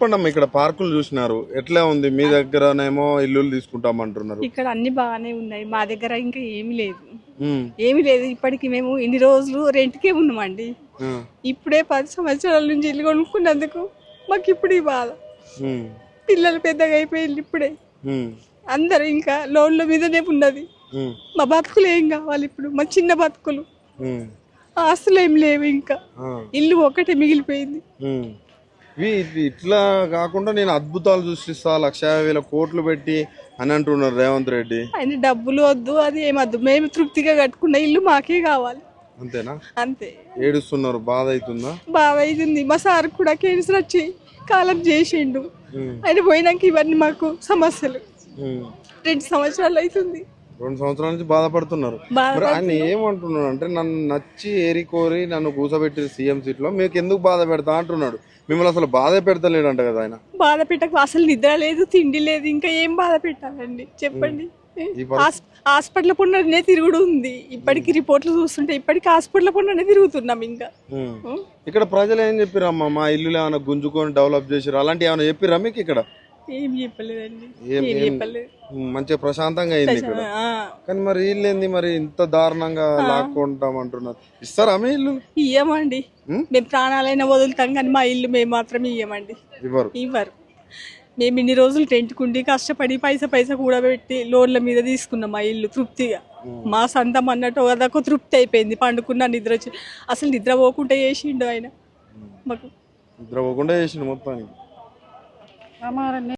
చెప్పండి అమ్మా, ఇక్కడ పార్కులు చూసినారు, ఎట్లా ఉంది? మీ దగ్గరనేమో ఇల్లులు తీసుకుంటామంటున్నారు. ఇక్కడ అన్ని బాగానే ఉన్నాయి, మా దగ్గర ఇంకా ఏమి లేదు. ఏమి లేదు. ఇప్పటికి మేము ఇన్ని రోజులు రెంట్కే ఉన్నామండి. ఇప్పుడే 10 సంవత్సరాల నుంచి ఇల్లు కొనుక్కున్నందుకు మాకు ఇప్పుడు ఈ బాధ. పిల్లలు పెద్దగా అయిపోయింది ఇప్పుడే. అందరు ఇంకా లోన్ల మీదనే ఉన్నది. మా బతుకులు ఏం కావాలి ఇప్పుడు? మా చిన్న బతుకులు, ఆస్తులు ఏం లేవు. ఇంకా ఇల్లు ఒకటే మిగిలిపోయింది. ఇట్లా కాకుండా నేను అద్భుతాలు సృష్టిస్తా 1,50,000 కోట్లు పెట్టి అని అంటున్నారు రేవంత్ రెడ్డి. ఆయన డబ్బులు వద్దు, అది ఏమద్దు, మేము తృప్తిగా కట్టుకున్న ఇల్లు మాకే కావాలి. అంతేనా? అంతే. ఏడుస్తున్నారు, బాధ అవుతుందా? బాధ అవుతుంది. మా సార్ కూడా క్యాన్సర్ వచ్చి కాలం చేసిండు. ఆయన పోయినాక ఇవన్నీ మాకు సమస్యలు. 2 సంవత్సరాలు అవుతుంది. 2 సంవత్సరాల నుంచి బాధపడుతున్నారు. మరి ఆయన ఏమంటున్నాడు అంటే, నన్ను నచ్చి ఏరి కోరి నన్ను కూసబెట్టి సీఎం సీట్ లో మీకు ఎందుకు బాధ పెడతా అంటున్నాడు. మిమ్మల్ని అసలు బాధ పెడతలేడంట కదా ఆయన. బాధ పెట్టకు, అసలు నిద్ర లేదు, తిండి లేదు, ఇంకా ఏం బాధ పెట్టాలండి చెప్పండి. హాస్పిటల్ పొండనే తిరుగుడు ఉంది. ఇప్పటికి రిపోర్ట్లు చూస్తుంటే ఇప్పటికి హాస్పిటల్ పొండనే తిరుగుతున్నాం. ఇంకా ఇక్కడ ప్రజలు ఏం చెప్పిరమ్మా? మా ఇల్లు ఏమైనా గుంజుకొని డెవలప్ చేసిరు అలాంటి ఏమైనా చెప్పిరా మీకు? ఇక్కడ ఏం చెప్పలేదండి, ఏం చెప్పలేదు. మంచిగా ప్రశాంతంగా అయింది ఇక్కడ. కానీ మరి ఇల్లు ఏంది మరి ఇంత దారుణంగా లాక్కుంటాం అంటున్నారు? ఇస్తారా మీ ఇల్లు? ఇయ్యమండి, మేము ప్రాణాలైనా వదులుతాం కానీ మా ఇల్లు మేము మాత్రం ఇయ్యమండి. ఇవ్వరు. మేము ఇన్ని రోజులు రెంట్కుండి కష్టపడి పైసా కూడా పెట్టి లోన్ల మీద తీసుకున్నాం మా ఇల్లు తృప్తిగా. మా సొంతం అన్నట్టు అదొక తృప్తి అయిపోయింది. పండుకున్న నిద్ర వచ్చి అసలు నిద్ర పోకుండా చేసిండు ఆయన మాకు. నిద్ర పోకుండా చేసిండు మొత్తానికి.